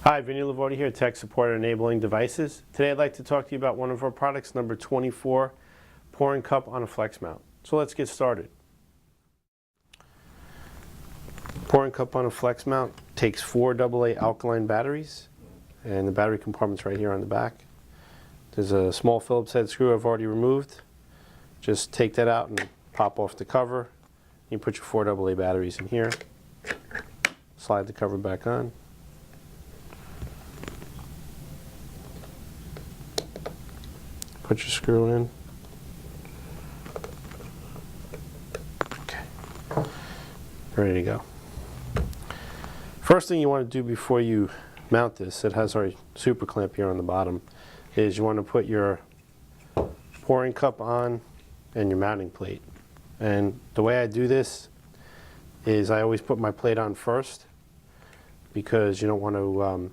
Hi, Vinny Lavodi here, Tech Support Enabling Devices. Today I'd like to talk to you about one of our products, number 24, pouring cup on a flex mount. So let's get started. Pouring cup on a flex mount takes 4 AA alkaline batteries, and the battery compartment's right here on the back. There's a small Phillips head screw I've already removed. Just take that out and pop off the cover. You put your 4 AA batteries in here. Slide the cover back on. Put your screw in. Okay. Ready to go. First thing you want to do before you mount this, it has our super clamp here on the bottom, is you want to put your pouring cup on and your mounting plate. And the way I do this is I always put my plate on first, because you don't want to,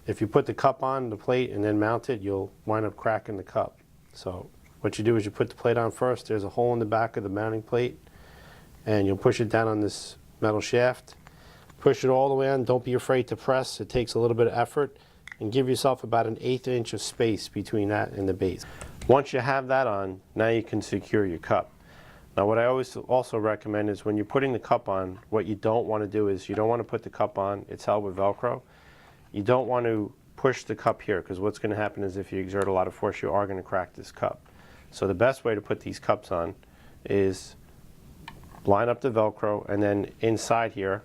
if you put the cup on the plate and then mount it, you'll wind up cracking the cup. So what you do is you put the plate on first. There's a hole in the back of the mounting plate, and you'll push it down on this metal shaft. Push it all the way on. Don't be afraid to press. It takes a little bit of effort, and give yourself about an 1/8 inch of space between that and the base. Once you have that on, now you can secure your cup. Now what I always also recommend is when you're putting the cup on, what you don't want to do is you don't want to put the cup on, it's held with Velcro. You don't want to push the cup here, because what's going to happen is if you exert a lot of force, you are going to crack this cup. So the best way to put these cups on is line up the Velcro, and then inside here,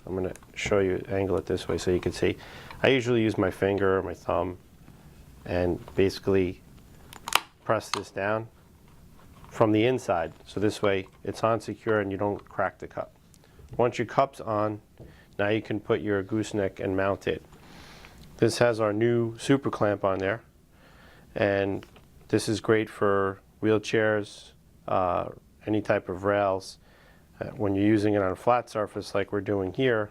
I'm going to show you, angle it this way so you can see. I usually use my finger or my thumb and basically press this down from the inside, so this way it's on secure and you don't crack the cup. Once your cup's on, now you can put your gooseneck and mount it. This has our new super clamp on there, and this is great for wheelchairs, any type of rails. When you're using it on a flat surface like we're doing here,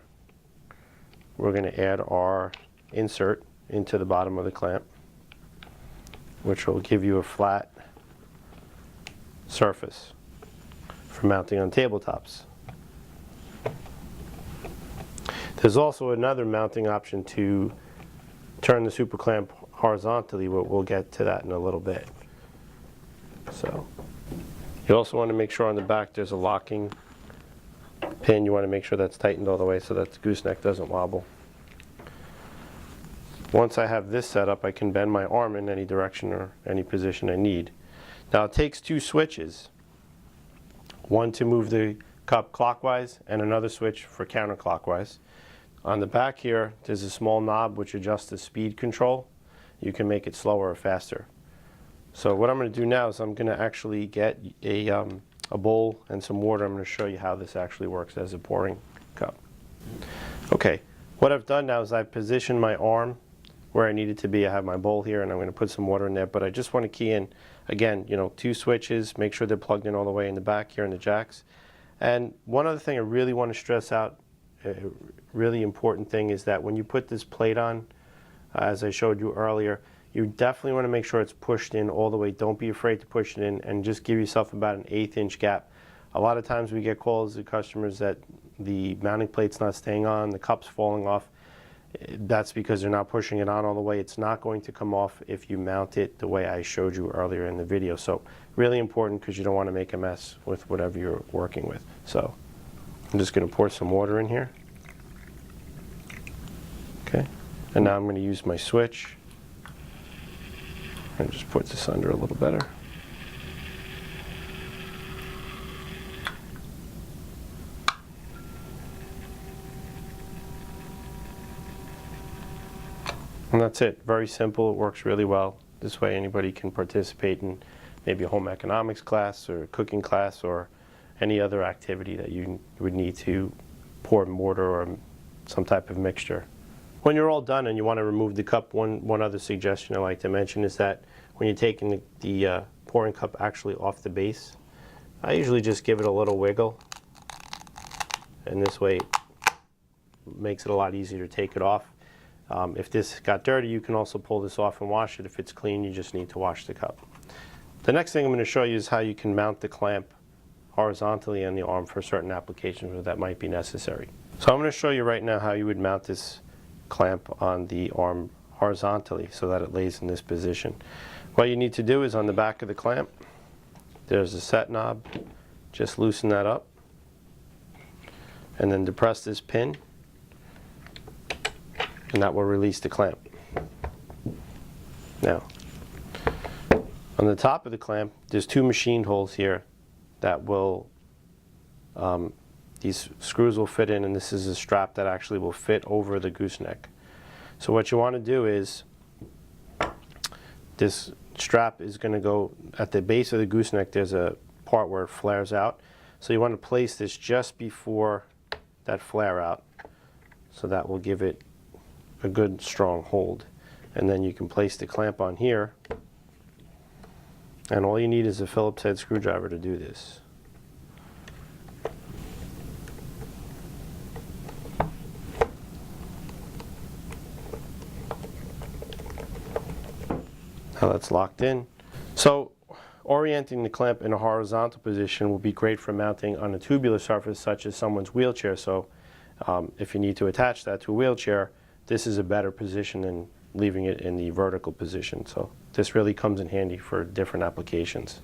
we're going to add our insert into the bottom of the clamp, which will give you a flat surface for mounting on tabletops. There's also another mounting option to turn the super clamp horizontally, but we'll get to that in a little bit. So you also want to make sure on the back there's a locking pin. You want to make sure that's tightened all the way so that the gooseneck doesn't wobble. Once I have this set up, I can bend my arm in any direction or any position I need. Now it takes 2 switches, one to move the cup clockwise and another switch for counterclockwise. On the back here, there's a small knob which adjusts the speed control. You can make it slower or faster. So what I'm going to do now is I'm going to actually get a bowl and some water. I'm going to show you how this actually works as a pouring cup. Okay, what I've done now is I've positioned my arm where I need it to be. I have my bowl here, and I'm going to put some water in there, but I just want to key in, again, 2 switches, make sure they're plugged in all the way in the back here in the jacks. And one other thing I really want to stress out, a really important thing, is that when you put this plate on, as I showed you earlier, you definitely want to make sure it's pushed in all the way. Don't be afraid to push it in, and just give yourself about an 1/8 inch gap. A lot of times we get calls to customers that the mounting plate's not staying on, the cup's falling off. That's because they're not pushing it on all the way. It's not going to come off if you mount it the way I showed you earlier in the video. So really important, because you don't want to make a mess with whatever you're working with. So I'm just going to pour some water in here. Okay, and now I'm going to use my switch and just put this under a little better. And that's it. Very simple. It works really well. This way anybody can participate in maybe a home economics class or a cooking class or any other activity that you would need to pour mortar or some type of mixture. When you're all done and you want to remove the cup, one other suggestion I like to mention is that when you're taking the pouring cup actually off the base, I usually just give it a little wiggle, and this way it makes it a lot easier to take it off. If this got dirty, you can also pull this off and wash it. If it's clean, you just need to wash the cup. The next thing I'm going to show you is how you can mount the clamp horizontally on the arm for certain applications where that might be necessary. So I'm going to show you right now how you would mount this clamp on the arm horizontally so that it lays in this position. What you need to do is on the back of the clamp, there's a set knob. Just loosen that up and then depress this pin, and that will release the clamp. Now, on the top of the clamp, there's two machined holes here that will, these screws will fit in, and this is a strap that actually will fit over the gooseneck. So what you want to do is, this strap is going to go at the base of the gooseneck. There's a part where it flares out. So you want to place this just before that flare out, so that will give it a good strong hold. And then you can place the clamp on here, and all you need is a Phillips head screwdriver to do this. Now that's locked in. So orienting the clamp in a horizontal position will be great for mounting on a tubular surface such as someone's wheelchair. So if you need to attach that to a wheelchair, this is a better position than leaving it in the vertical position. So this really comes in handy for different applications.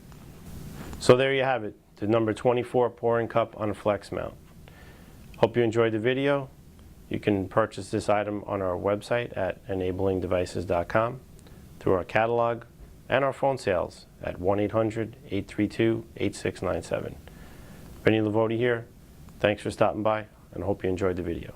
So there you have it, the number 24 pouring cup on a flex mount. Hope you enjoyed the video. You can purchase this item on our website at enablingdevices.com, through our catalog, and our phone sales at 1-800-832-8697. Vinny Lavodi here. Thanks for stopping by, and hope you enjoyed the video.